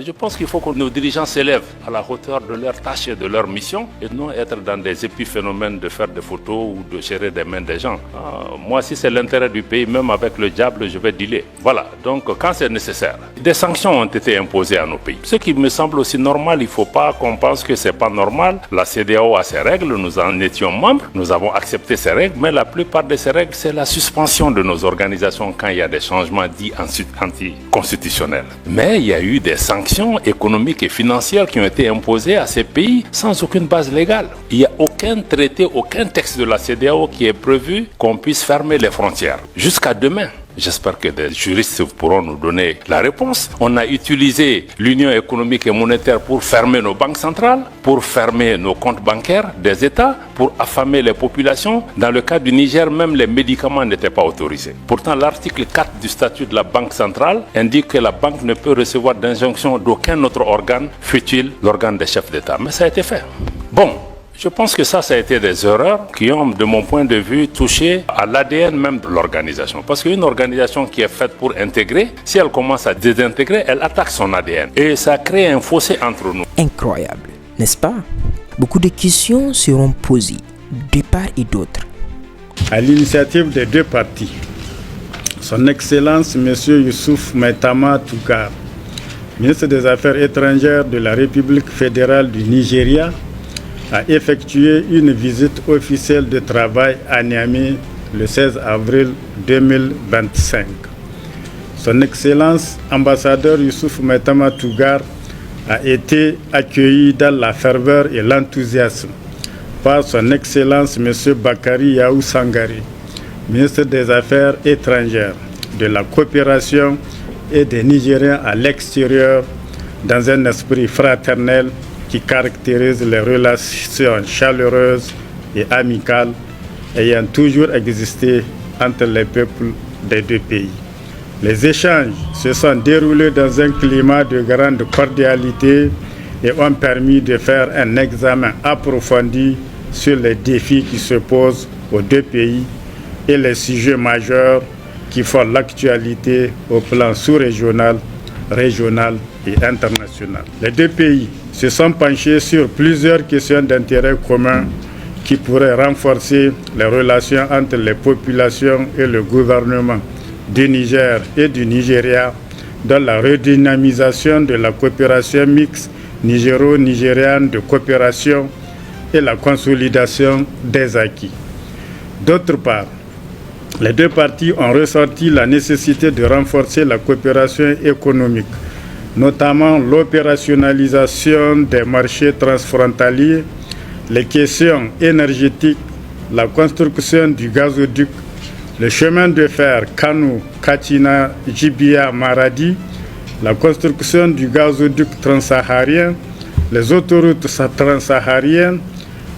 Je pense qu'il faut que nos dirigeants s'élèvent à la hauteur de leur tâche et de leur mission et non être dans des épiphénomènes de faire des photos ou de gérer des mains des gens. Moi, si c'est l'intérêt du pays, même avec le diable, je vais dealer. Voilà, donc quand c'est nécessaire. Des sanctions ont été imposées à nos pays. Ce qui me semble aussi normal, il ne faut pas qu'on pense que ce n'est pas normal. La CEDEAO a ses règles, nous en étions membres, nous avons accepté ces règles, mais la plupart de ces règles, c'est la suspension de nos organisations quand il y a des changements dits anticonstitutionnels. Mais il y a eu des sanctions économiques et financières qui ont été imposées à ces pays sans aucune base légale. Il n'y a aucun traité, aucun texte de la CEDEAO qui est prévu qu'on puisse fermer les frontières. Jusqu'à demain. J'espère que des juristes pourront nous donner la réponse. On a utilisé l'Union économique et monétaire pour fermer nos banques centrales, pour fermer nos comptes bancaires des États, pour affamer les populations. Dans le cas du Niger, même les médicaments n'étaient pas autorisés. Pourtant, l'article 4 du statut de la Banque centrale indique que la banque ne peut recevoir d'injonction d'aucun autre organe, fût-il l'organe des chefs d'État. Mais ça a été fait. Bon. Je pense que ça a été des erreurs qui ont, de mon point de vue, touché à l'ADN même de l'organisation. Parce qu'une organisation qui est faite pour intégrer, si elle commence à désintégrer, elle attaque son ADN. Et ça crée un fossé entre nous. Incroyable, n'est-ce pas? Beaucoup de questions seront posées, de part et d'autre. À l'initiative des deux partis, Son Excellence M. Youssouf Maïtama Tougar, ministre des Affaires étrangères de la République fédérale du Nigeria, a effectué une visite officielle de travail à Niamey le 16 avril 2025. Son Excellence ambassadeur Youssouf Maïtama Tougar a été accueilli dans la ferveur et l'enthousiasme par Son Excellence M. Bakari Yaou Sangari, ministre des Affaires étrangères, de la coopération et des Nigériens à l'extérieur, dans un esprit fraternel qui caractérise les relations chaleureuses et amicales ayant toujours existé entre les peuples des deux pays. Les échanges se sont déroulés dans un climat de grande cordialité et ont permis de faire un examen approfondi sur les défis qui se posent aux deux pays et les sujets majeurs qui font l'actualité au plan sous-régional, régional et international. Les deux pays se sont penchés sur plusieurs questions d'intérêt commun qui pourraient renforcer les relations entre les populations et le gouvernement du Niger et du Nigeria dans la redynamisation de la coopération mixte nigéro-nigériane de coopération et la consolidation des acquis. D'autre part, les deux parties ont ressorti la nécessité de renforcer la coopération économique, notamment l'opérationnalisation des marchés transfrontaliers, les questions énergétiques, la construction du gazoduc, le chemin de fer Kano-Katina-Jibia-Maradi, la construction du gazoduc transsaharien, les autoroutes transsahariennes,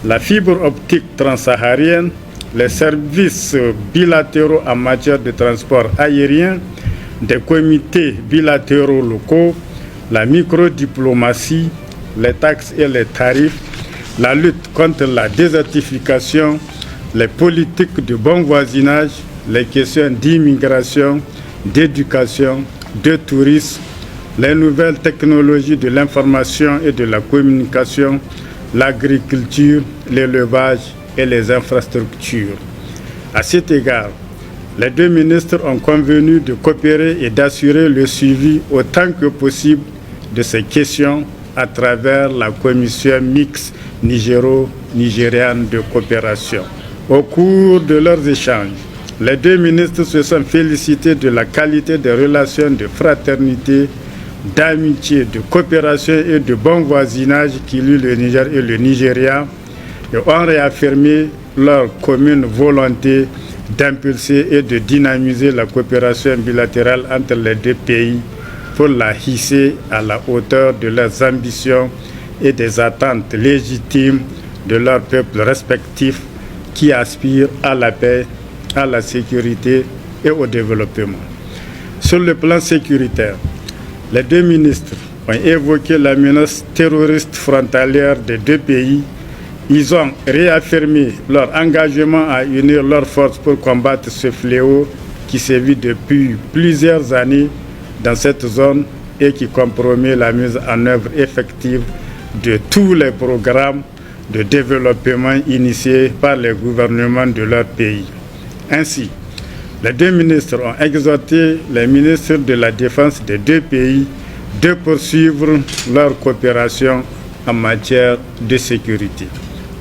la fibre optique transsaharienne, les services bilatéraux en matière de transport aérien, des comités bilatéraux locaux, la microdiplomatie, les taxes et les tarifs, la lutte contre la désertification, les politiques de bon voisinage, les questions d'immigration, d'éducation, de tourisme, les nouvelles technologies de l'information et de la communication, l'agriculture, l'élevage et les infrastructures. À cet égard, les deux ministres ont convenu de coopérer et d'assurer le suivi autant que possible de ces questions à travers la commission mixte nigéro-nigériane de coopération. Au cours de leurs échanges, les deux ministres se sont félicités de la qualité des relations de fraternité, d'amitié, de coopération et de bon voisinage qui lient le Niger et le Nigeria et ont réaffirmé leur commune volonté d'impulser et de dynamiser la coopération bilatérale entre les deux pays pour la hisser à la hauteur de leurs ambitions et des attentes légitimes de leurs peuples respectifs qui aspirent à la paix, à la sécurité et au développement. Sur le plan sécuritaire, les deux ministres ont évoqué la menace terroriste frontalière des deux pays. Ils ont réaffirmé leur engagement à unir leurs forces pour combattre ce fléau qui sévit depuis plusieurs années dans cette zone et qui compromet la mise en œuvre effective de tous les programmes de développement initiés par les gouvernements de leur pays. Ainsi, les deux ministres ont exhorté les ministres de la Défense des deux pays de poursuivre leur coopération en matière de sécurité.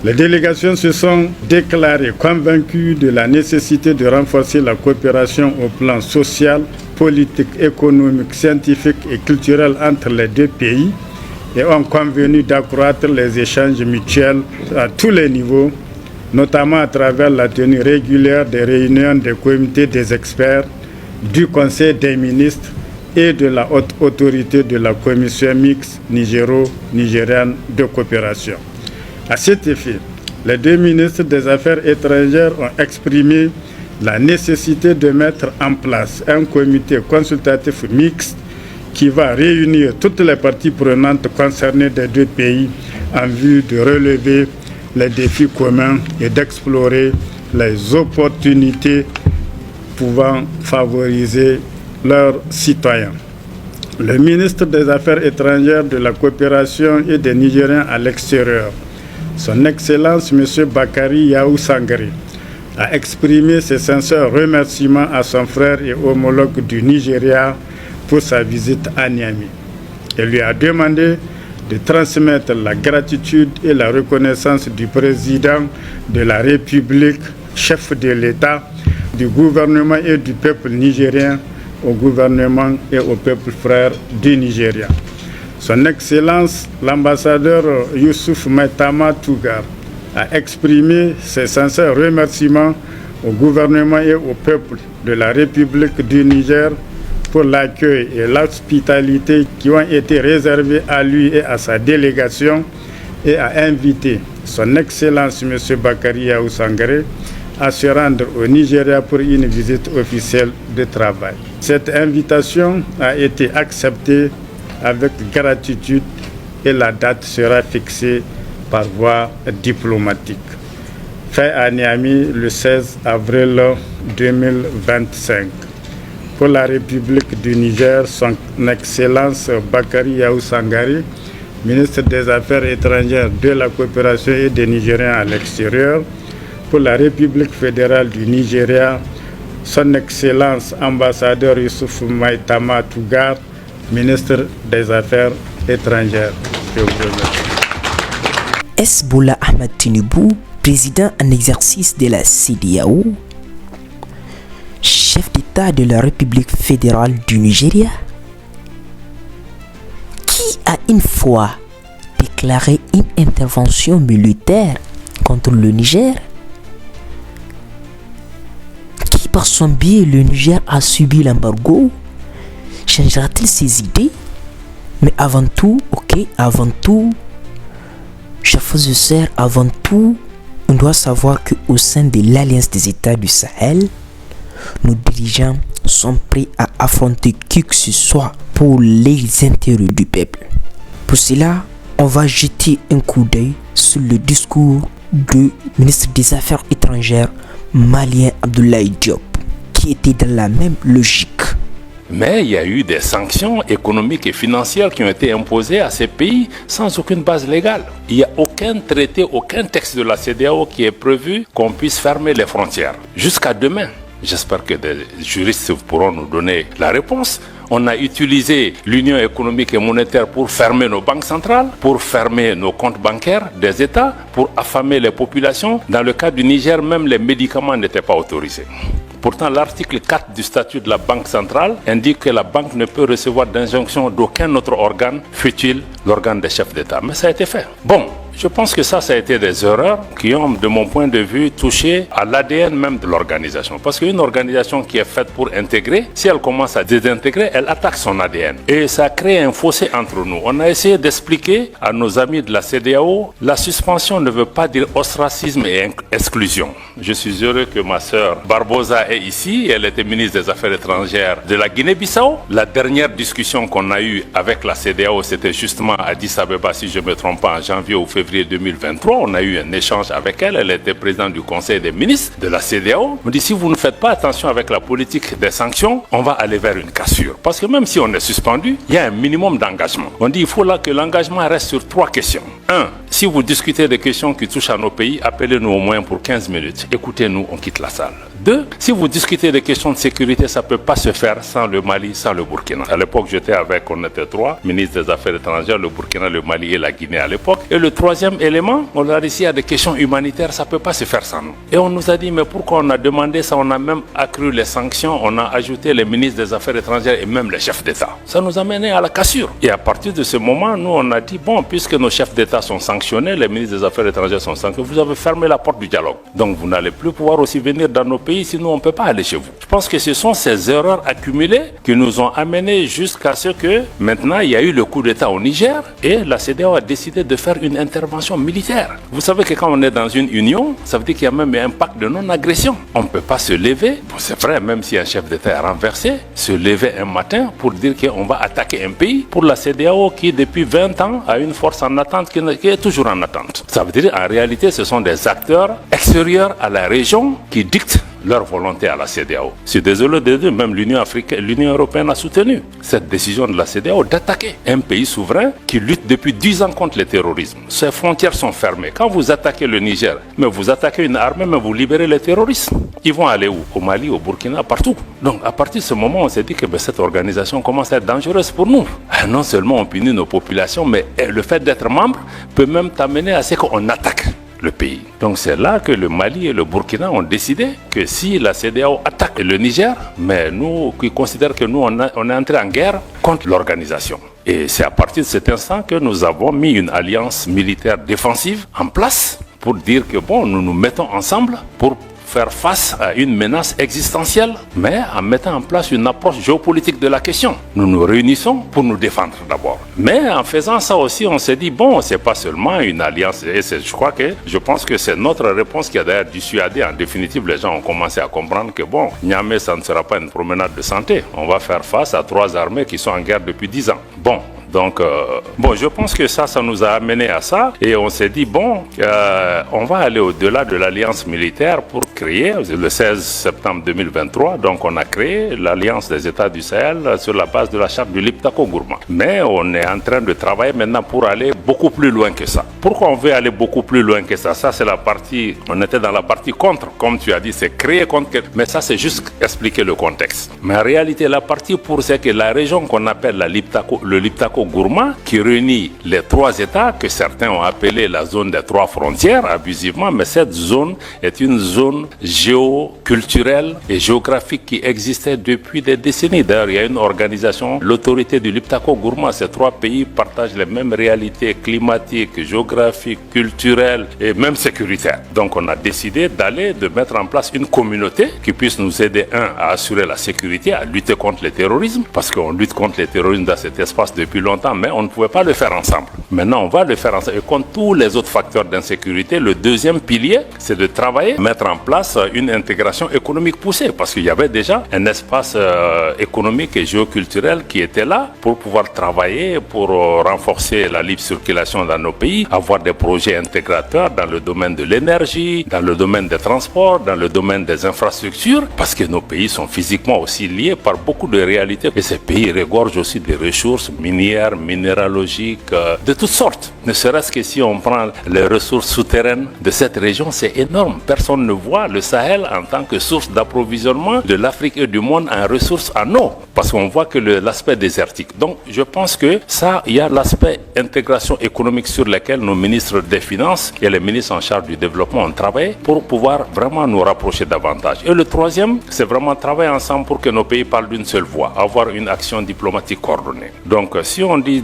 Les délégations se sont déclarées convaincues de la nécessité de renforcer la coopération au plan social, politique, économique, scientifique et culturel entre les deux pays et ont convenu d'accroître les échanges mutuels à tous les niveaux, notamment à travers la tenue régulière des réunions des comités des experts, du Conseil des ministres et de la haute autorité de la Commission mixte nigéro-nigériane de coopération. À cet effet, les deux ministres des Affaires étrangères ont exprimé la nécessité de mettre en place un comité consultatif mixte qui va réunir toutes les parties prenantes concernées des deux pays en vue de relever les défis communs et d'explorer les opportunités pouvant favoriser leurs citoyens. Le ministre des Affaires étrangères, de la coopération et des Nigériens à l'extérieur, Son Excellence M. Bakary Yahou Sangaré, a exprimé ses sincères remerciements à son frère et homologue du Nigeria pour sa visite à Niamey. Il lui a demandé de transmettre la gratitude et la reconnaissance du président de la République, chef de l'État, du gouvernement et du peuple nigérien au gouvernement et au peuple frère du Nigeria. Son Excellence, l'ambassadeur Youssouf Maitama Tougar, a exprimé ses sincères remerciements au gouvernement et au peuple de la République du Niger pour l'accueil et l'hospitalité qui ont été réservés à lui et à sa délégation, et a invité son Excellence M. Bakary Yahou Sangaré à se rendre au Nigeria pour une visite officielle de travail. Cette invitation a été acceptée avec gratitude et la date sera fixée par voie diplomatique. Fait à Niamey le 16 avril 2025. Pour la République du Niger, son Excellence Bakary Yahou Sangaré, ministre des Affaires étrangères, de la coopération et des Nigériens à l'extérieur. Pour la République fédérale du Nigeria, son Excellence ambassadeur Youssouf Maitama Tougar, ministre des Affaires étrangères. Je vous remercie. Est-ce Bola Ahmed Tinubu, président en exercice de la CEDEAO, chef d'État de la République fédérale du Nigeria, qui a une fois déclaré une intervention militaire contre le Niger, qui par son biais le Niger a subi l'embargo, changera-t-il ses idées? Mais avant tout, chers frères et sœurs, avant tout, on doit savoir qu'au sein de l'Alliance des États du Sahel, nos dirigeants sont prêts à affronter qui que ce soit pour les intérêts du peuple. Pour cela, on va jeter un coup d'œil sur le discours du ministre des Affaires étrangères malien Abdoulaye Diop, qui était dans la même logique. Mais il y a eu des sanctions économiques et financières qui ont été imposées à ces pays sans aucune base légale. Il n'y a aucun traité, aucun texte de la CEDEAO qui est prévu qu'on puisse fermer les frontières. Jusqu'à demain, j'espère que des juristes pourront nous donner la réponse. On a utilisé l'Union économique et monétaire pour fermer nos banques centrales, pour fermer nos comptes bancaires des États, pour affamer les populations. Dans le cas du Niger, même les médicaments n'étaient pas autorisés. Pourtant, l'article 4 du statut de la Banque centrale indique que la banque ne peut recevoir d'injonction d'aucun autre organe, fût-il l'organe des chefs d'État. Mais ça a été fait. Bon, je pense que ça a été des erreurs qui ont, de mon point de vue, touché à l'ADN même de l'organisation. Parce qu'une organisation qui est faite pour intégrer, si elle commence à désintégrer, elle attaque son ADN. Et ça crée un fossé entre nous. On a essayé d'expliquer à nos amis de la CEDEAO, la suspension ne veut pas dire ostracisme et exclusion. Je suis heureux que ma sœur Barbosa est ici. Elle était ministre des Affaires étrangères de la Guinée-Bissau. La dernière discussion qu'on a eue avec la CEDEAO, c'était justement à Addis Abeba, si je ne me trompe pas, en janvier ou février février 2023, on a eu un échange avec elle. Elle était présidente du Conseil des ministres de la CEDEAO. On dit si vous ne faites pas attention avec la politique des sanctions, on va aller vers une cassure. Parce que même si on est suspendu, il y a un minimum d'engagement. On dit il faut là que l'engagement reste sur 3 questions. 1. Si vous discutez des questions qui touchent à nos pays, appelez-nous au moins pour 15 minutes. Écoutez-nous, on quitte la salle. 2. Si vous discutez des questions de sécurité, ça ne peut pas se faire sans le Mali, sans le Burkina. À l'époque, on était 3, ministres des Affaires étrangères, le Burkina, le Mali et la Guinée à l'époque. Et le 3e élément, on leur a dit s'il y a des questions humanitaires, ça ne peut pas se faire sans nous. Et on nous a dit, mais pourquoi on a demandé ça? On a même accru les sanctions, on a ajouté les ministres des Affaires étrangères et même les chefs d'État. Ça nous a mené à la cassure. Et à partir de ce moment, nous, on a dit, bon, puisque nos chefs d'État sont sanctionnés, les ministres des Affaires étrangères sont sanctionnés, vous avez fermé la porte du dialogue. Donc vous n'allez plus pouvoir aussi venir dans nos pays, sinon on ne peut pas aller chez vous. Je pense que ce sont ces erreurs accumulées qui nous ont amenés jusqu'à ce que maintenant il y a eu le coup d'État au Niger et la CEDEAO a décidé de faire une intervention militaire. Vous savez que quand on est dans une union, ça veut dire qu'il y a même un pacte de non-agression. On ne peut pas se lever, c'est vrai, même si un chef d'État est renversé, se lever un matin pour dire qu'on va attaquer un pays. Pour la CEDEAO qui depuis 20 ans a une force en attente qui est toujours en attente. Ça veut dire en réalité ce sont des acteurs extérieurs à la région qui dictent leur volonté à la CEDEAO. Je suis désolé de dire, même l'Union européenne a soutenu cette décision de la CEDEAO d'attaquer un pays souverain qui lutte depuis 10 ans contre le terrorisme. Ses frontières sont fermées. Quand vous attaquez le Niger, mais vous attaquez une armée, mais vous libérez les terroristes. Ils vont aller où? Au Mali, au Burkina, partout. Donc à partir de ce moment, on s'est dit que cette organisation commence à être dangereuse pour nous. Non seulement on punit nos populations, mais le fait d'être membre peut même t'amener à ce qu'on attaque le pays. Donc c'est là que le Mali et le Burkina ont décidé que si la CEDEAO attaque le Niger, mais nous qui considérons que nous on est entré en guerre contre l'organisation. Et c'est à partir de cet instant que nous avons mis une alliance militaire défensive en place pour dire que bon, nous nous mettons ensemble pour faire face à une menace existentielle, mais en mettant en place une approche géopolitique de la question. Nous nous réunissons pour nous défendre d'abord. Mais en faisant ça aussi, on s'est dit, bon, c'est pas seulement une alliance, et je pense que c'est notre réponse qui a d'ailleurs dissuadé. En définitive, les gens ont commencé à comprendre que bon, Niamey, ça ne sera pas une promenade de santé. On va faire face à 3 armées qui sont en guerre depuis 10 ans. Donc, je pense que ça nous a amené à ça et on s'est dit, on va aller au-delà de l'alliance militaire pour créer, le 16 septembre 2023, donc on a créé l'Alliance des États du Sahel sur la base de la charte du Liptako-Gourma. Mais on est en train de travailler maintenant pour aller beaucoup plus loin que ça. Pourquoi on veut aller beaucoup plus loin que ça? Ça, c'est la partie, on était dans la partie contre, comme tu as dit, c'est créer contre, mais ça, c'est juste expliquer le contexte. Mais en réalité, la partie pour, c'est que la région qu'on appelle le Liptako-Gourma, qui réunit les 3 États, que certains ont appelé la zone des 3 frontières, abusivement, mais cette zone est une zone géoculturelle et géographique qui existait depuis des décennies. D'ailleurs, il y a une organisation, l'autorité du Liptako-Gourma. Ces 3 pays partagent les mêmes réalités climatiques, géographiques, culturelles et même sécuritaires. Donc, on a décidé de mettre en place une communauté qui puisse nous aider, à assurer la sécurité, à lutter contre le terrorisme, parce qu'on lutte contre le terrorisme dans cet espace depuis longtemps, mais on ne pouvait pas le faire ensemble. Maintenant, on va le faire ensemble. Et contre tous les autres facteurs d'insécurité, le 2e pilier, c'est de travailler, mettre en place une intégration économique poussée, parce qu'il y avait déjà un espace économique et géoculturel qui était là pour pouvoir travailler, pour renforcer la libre circulation dans nos pays, avoir des projets intégrateurs dans le domaine de l'énergie, dans le domaine des transports, dans le domaine des infrastructures, parce que nos pays sont physiquement aussi liés par beaucoup de réalités et ces pays regorgent aussi des ressources minières, minéralogiques, de toutes sortes. Ne serait-ce que si on prend les ressources souterraines de cette région, c'est énorme. Personne ne voit le Sahel en tant que source d'approvisionnement de l'Afrique et du monde en ressources en eau, parce qu'on voit que l'aspect désertique. Donc je pense que ça, il y a l'aspect intégration économique sur lequel nos ministres des Finances et les ministres en charge du développement ont travaillé pour pouvoir vraiment nous rapprocher davantage. Et le 3e, c'est vraiment travailler ensemble pour que nos pays parlent d'une seule voix, avoir une action diplomatique coordonnée. Donc si on dit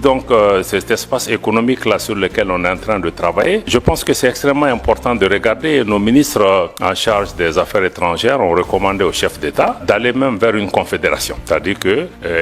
cet espace économique là sur lequel on est en train de travailler, je pense que c'est extrêmement important de regarder. Nos ministres en charge des affaires étrangères ont recommandé aux chefs d'État d'aller même vers une confédération. C'est-à-dire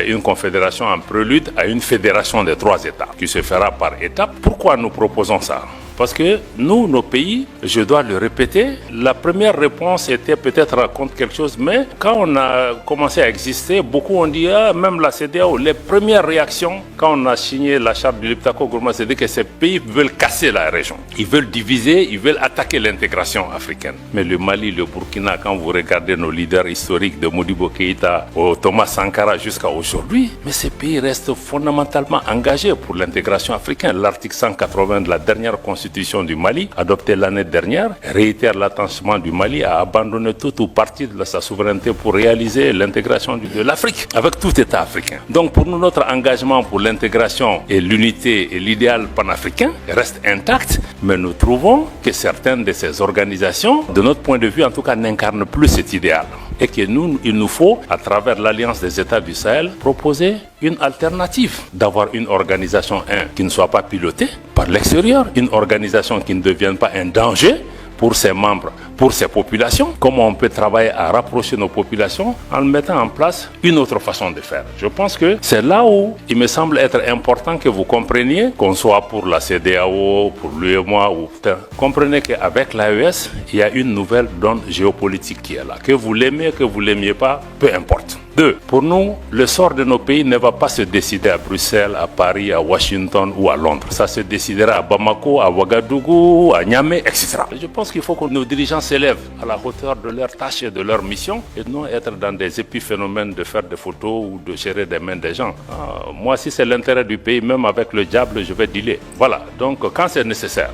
une confédération en prélude à une fédération des 3 États qui se fera par étapes. Pourquoi nous proposons ça? Parce que nous, nos pays, je dois le répéter, la première réponse était peut-être raconte quelque chose, mais quand on a commencé à exister, beaucoup ont dit, même la CEDEAO, les premières réactions, quand on a signé la charte du Liptako-Gourma, c'est que ces pays veulent casser la région. Ils veulent diviser, ils veulent attaquer l'intégration africaine. Mais le Mali, le Burkina, quand vous regardez nos leaders historiques de Modibo Keïta au Thomas Sankara jusqu'à aujourd'hui, mais ces pays restent fondamentalement engagés pour l'intégration africaine. L'article 180 de la dernière constitution du Mali, adoptée l'année dernière, réitère l'attachement du Mali à abandonner tout ou partie de sa souveraineté pour réaliser l'intégration de l'Afrique, avec tout État africain. Donc pour nous, notre engagement pour l'intégration et l'unité et l'idéal panafricain reste intact, mais nous trouvons que certaines de ces organisations, de notre point de vue en tout cas, n'incarnent plus cet idéal. Et que nous, il nous faut, à travers l'Alliance des États du Sahel, proposer une alternative, d'avoir une organisation qui ne soit pas pilotée par l'extérieur, une organisation qui ne devienne pas un danger pour ses membres, pour ses populations. Comment on peut travailler à rapprocher nos populations en mettant en place une autre façon de faire. Je pense que c'est là où il me semble être important que vous compreniez, qu'on soit pour la CEDEAO, pour l'UEMOA ou comprenez qu'avec l'AES, il y a une nouvelle donne géopolitique qui est là. Que vous l'aimez, que vous l'aimiez pas, peu importe. 2. Pour nous, le sort de nos pays ne va pas se décider à Bruxelles, à Paris, à Washington ou à Londres. Ça se décidera à Bamako, à Ouagadougou, à Niamey, etc. Je pense qu'il faut que nos dirigeants s'élèvent à la hauteur de leurs tâches et de leur mission et non être dans des épiphénomènes de faire des photos ou de gérer des mains des gens. Moi, si c'est l'intérêt du pays, même avec le diable, je vais dealer. Voilà, donc quand c'est nécessaire.